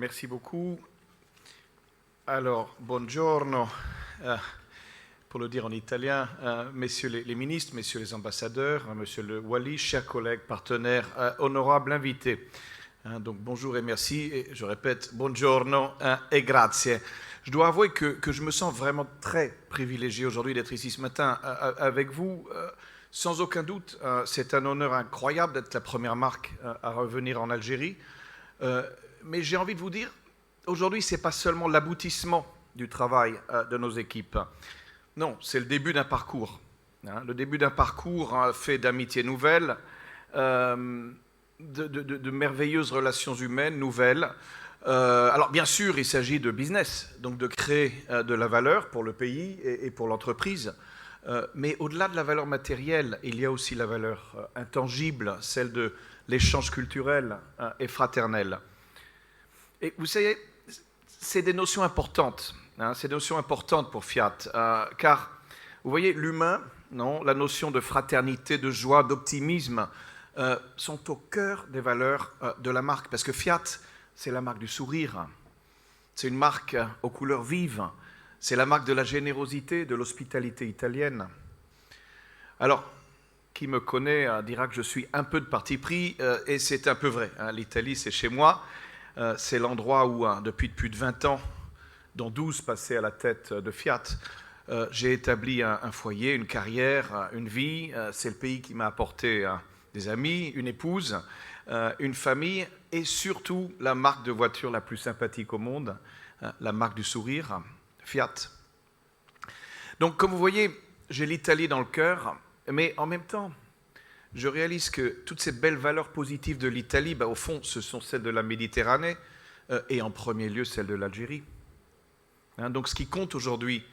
Merci beaucoup. Alors, buongiorno, pour le dire en italien, messieurs les ministres, messieurs les ambassadeurs, monsieur le Wali, chers collègues, partenaires, honorables invités. Donc bonjour et merci, et je répète, buongiorno et grazie. Je dois avouer que je me sens vraiment très privilégié aujourd'hui d'être ici ce matin avec vous. Sans aucun doute, c'est un honneur incroyable d'être la première marque à revenir en Algérie. Mais j'ai envie de vous dire, aujourd'hui, ce n'est pas seulement l'aboutissement du travail de nos équipes. Non, c'est le début d'un parcours. Le début d'un parcours fait d'amitiés nouvelles, de merveilleuses relations humaines nouvelles. Alors bien sûr, il s'agit de business, donc de créer de la valeur pour le pays et pour l'entreprise. Mais au-delà de la valeur matérielle, il y a aussi la valeur intangible, celle de l'échange culturel et fraternel. Et vous savez, c'est des notions importantes, c'est des notions importantes pour Fiat, car vous voyez, l'humain, la notion de fraternité, de joie, d'optimisme, sont au cœur des valeurs de la marque, parce que Fiat, c'est la marque du sourire, c'est une marque aux couleurs vives, c'est la marque de la générosité, de l'hospitalité italienne. Alors, qui me connaît dira que je suis un peu de parti pris, et c'est un peu vrai. L'Italie, c'est chez moi, c'est l'endroit où, depuis plus de 20 ans, dont 12 passés à la tête de Fiat, j'ai établi un foyer, une carrière, une vie. C'est le pays qui m'a apporté des amis, une épouse, une famille, et surtout la marque de voiture la plus sympathique au monde, la marque du sourire, Fiat. Donc, comme vous voyez, j'ai l'Italie dans le cœur, mais en même temps, je réalise que toutes ces belles valeurs positives de l'Italie, au fond, ce sont celles de la Méditerranée, et en premier lieu celles de l'Algérie. Donc, ce qui compte aujourd'hui,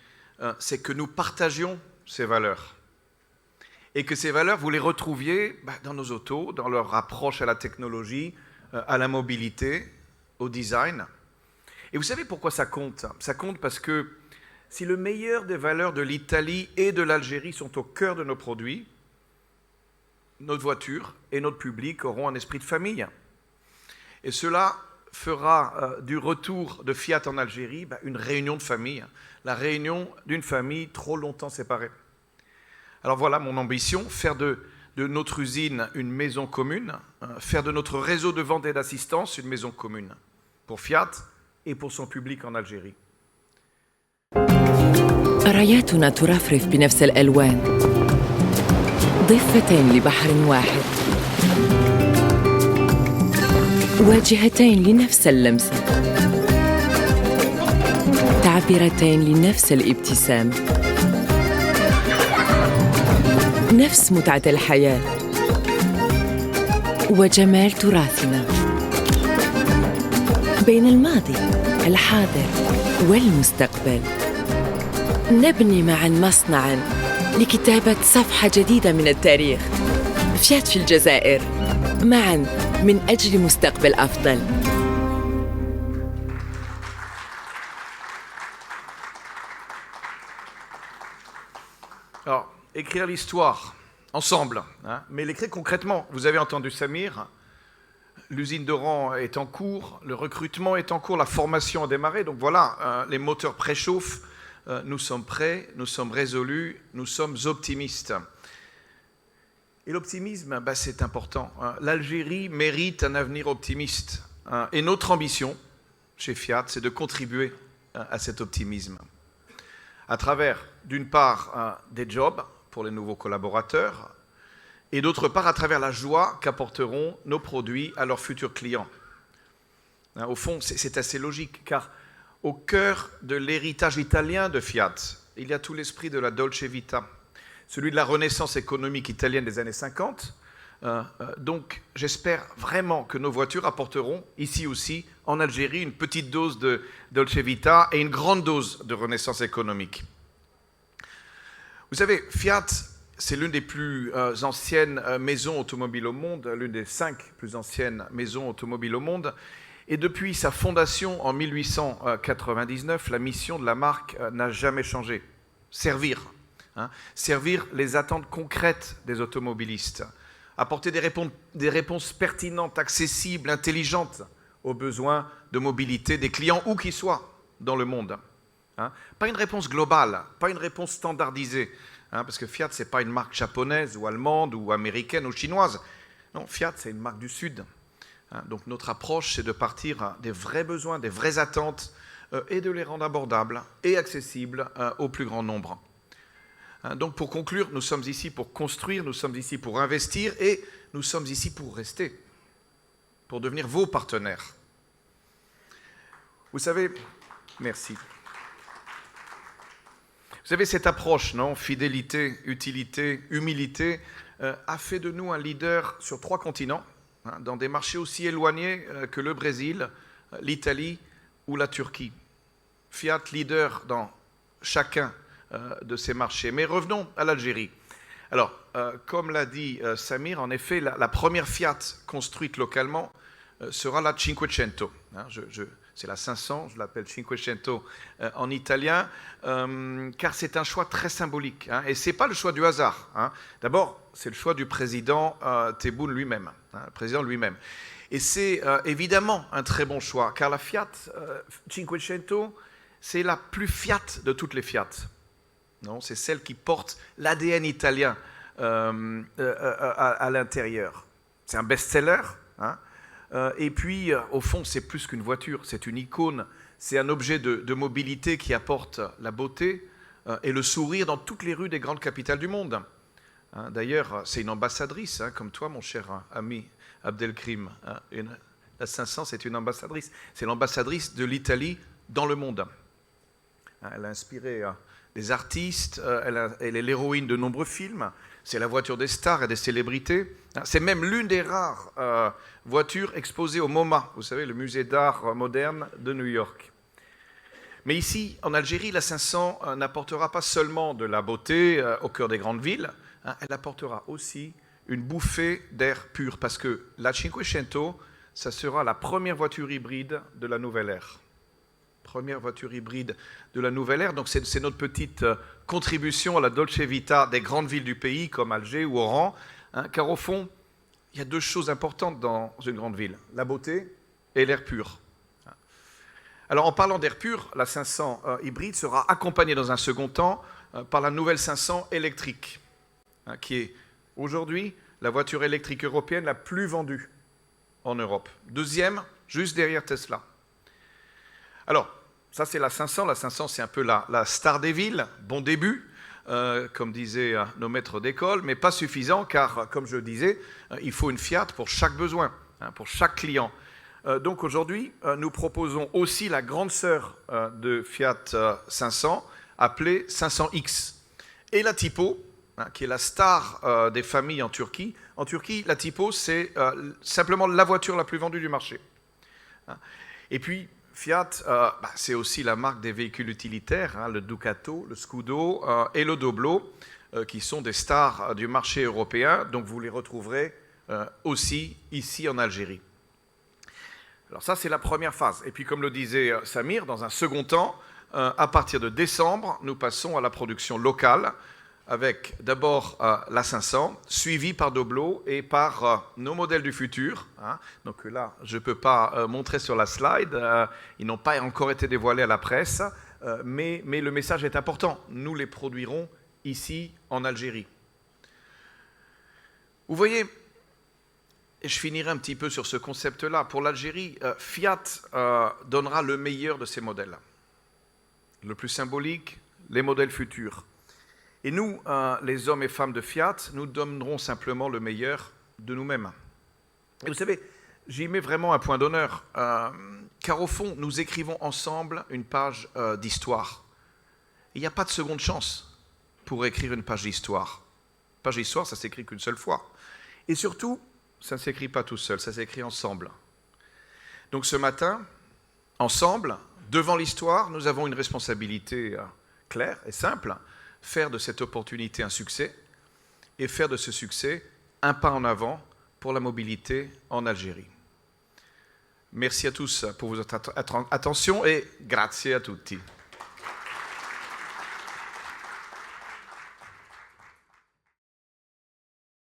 c'est que nous partagions ces valeurs. Et que ces valeurs, vous les retrouviez dans nos autos, dans leur approche à la technologie, à la mobilité, au design. Et vous savez pourquoi ça compte? Ça compte parce que si le meilleur des valeurs de l'Italie et de l'Algérie sont au cœur de nos produits, notre voiture et notre public auront un esprit de famille. Et cela fera du retour de Fiat en Algérie une réunion de famille, la réunion d'une famille trop longtemps séparée. Alors voilà mon ambition, faire de notre usine une maison commune, faire de notre réseau de vente et d'assistance une maison commune, pour Fiat et pour son public en Algérie. راياتنا ترفرف بنفس الألوان، ضفتين لبحر واحد، واجهتين لنفس اللمسة، تعبيرتين لنفس الابتسام، نفس متعة الحياة وجمال تراثنا، بين الماضي، الحاضر والمستقبل. نبني معاً مصنعاً لكتابة صفحة جديدة من التاريخ. فيات في الجزائر، معاً من أجل مستقبل أفضل. Alors, écrire l'histoire ensemble, mais l'écrire concrètement. Vous avez entendu Samir, l'usine d'Oran est en cours, le recrutement est en cours, la formation a démarré. Donc voilà, les moteurs préchauffent, nous sommes prêts, nous sommes résolus, nous sommes optimistes. Et l'optimisme, c'est important. L'Algérie mérite un avenir optimiste. Et notre ambition, chez Fiat, c'est de contribuer à cet optimisme. À travers, d'une part, des jobs pour les nouveaux collaborateurs, et d'autre part, à travers la joie qu'apporteront nos produits à leurs futurs clients. Au fond, c'est assez logique, car au cœur de l'héritage italien de Fiat, il y a tout l'esprit de la Dolce Vita, celui de la renaissance économique italienne des années 50. Donc, j'espère vraiment que nos voitures apporteront, ici aussi, en Algérie, une petite dose de Dolce Vita et une grande dose de renaissance économique. Vous savez, Fiat, c'est l'une des plus anciennes maisons automobiles au monde, l'une des 5 plus anciennes maisons automobiles au monde. Et depuis sa fondation en 1899, la mission de la marque n'a jamais changé. Servir. Servir les attentes concrètes des automobilistes. Apporter des réponses pertinentes, accessibles, intelligentes aux besoins de mobilité des clients où qu'ils soient dans le monde. Pas une réponse globale, pas une réponse standardisée, parce que Fiat, ce n'est pas une marque japonaise ou allemande ou américaine ou chinoise. Non, Fiat, c'est une marque du Sud. Donc notre approche, c'est de partir des vrais besoins, des vraies attentes et de les rendre abordables et accessibles au plus grand nombre. Donc pour conclure, nous sommes ici pour construire, nous sommes ici pour investir et nous sommes ici pour rester, pour devenir vos partenaires. Vous savez, merci. Vous savez, cette approche, non, fidélité, utilité, humilité, a fait de nous un leader sur 3 continents, dans des marchés aussi éloignés que le Brésil, l'Italie ou la Turquie. Fiat leader dans chacun de ces marchés. Mais revenons à l'Algérie. Alors, comme l'a dit Samir, en effet, la première Fiat construite localement sera la Cinquecento. C'est la 500, je l'appelle Cinquecento en italien, car c'est un choix très symbolique. Et ce n'est pas le choix du hasard. D'abord, c'est le choix du président Tebboune lui-même, le président lui-même. Et c'est évidemment un très bon choix, car la Fiat Cinquecento, c'est la plus Fiat de toutes les Fiat. Non, c'est celle qui porte l'ADN italien à l'intérieur. C'est un best-seller. Et puis, au fond, c'est plus qu'une voiture, c'est une icône, c'est un objet de mobilité qui apporte la beauté et le sourire dans toutes les rues des grandes capitales du monde. D'ailleurs, c'est une ambassadrice, comme toi, mon cher ami Abdelkrim. La 500, c'est une ambassadrice. C'est l'ambassadrice de l'Italie dans le monde. Elle a inspiré des artistes, elle est l'héroïne de nombreux films. C'est la voiture des stars et des célébrités. C'est même l'une des rares voitures exposées au MoMA, vous savez, le musée d'art moderne de New York. Mais ici, en Algérie, la 500 n'apportera pas seulement de la beauté au cœur des grandes villes, elle apportera aussi une bouffée d'air pur, parce que la Cinquecento, ça sera la première voiture hybride de la nouvelle ère. Première voiture hybride de la nouvelle ère. Donc c'est notre petite contribution à la Dolce Vita des grandes villes du pays, comme Alger ou Oran, car au fond, il y a 2 choses importantes dans une grande ville, la beauté et l'air pur. Alors en parlant d'air pur, la 500 hybride sera accompagnée dans un second temps par la nouvelle 500 électrique, qui est aujourd'hui la voiture électrique européenne la plus vendue en Europe. Deuxième, juste derrière Tesla. Alors, ça c'est la 500. La 500, c'est un peu la star des villes. Bon début, comme disaient nos maîtres d'école, mais pas suffisant, car, comme je le disais, il faut une Fiat pour chaque besoin, pour chaque client. Donc aujourd'hui, nous proposons aussi la grande sœur de Fiat 500, appelée 500X. Et la Tipo, qui est la star des familles en Turquie. En Turquie, la Tipo, c'est simplement la voiture la plus vendue du marché. Et puis, Fiat, c'est aussi la marque des véhicules utilitaires, le Ducato, le Scudo et le Doblo, qui sont des stars du marché européen, donc vous les retrouverez aussi ici en Algérie. Alors ça, c'est la première phase. Et puis, comme le disait Samir, dans un second temps, à partir de décembre, nous passons à la production locale, avec d'abord la 500, suivie par Doblo et par nos modèles du futur. Donc là, je ne peux pas montrer sur la slide, ils n'ont pas encore été dévoilés à la presse, mais le message est important. Nous les produirons ici en Algérie. Vous voyez, et je finirai un petit peu sur ce concept-là. Pour l'Algérie, Fiat donnera le meilleur de ces modèles. Le plus symbolique, les modèles futurs. Et nous, les hommes et femmes de Fiat, nous donnerons simplement le meilleur de nous-mêmes. Et vous savez, j'y mets vraiment un point d'honneur, car au fond, nous écrivons ensemble une page d'histoire. Il n'y a pas de seconde chance pour écrire une page d'histoire. Page d'histoire, ça s'écrit qu'une seule fois. Et surtout, ça ne s'écrit pas tout seul, ça s'écrit ensemble. Donc ce matin, ensemble, devant l'histoire, nous avons une responsabilité claire et simple, faire de cette opportunité un succès et faire de ce succès un pas en avant pour la mobilité en Algérie. Merci à tous pour votre attention et grazie a tutti.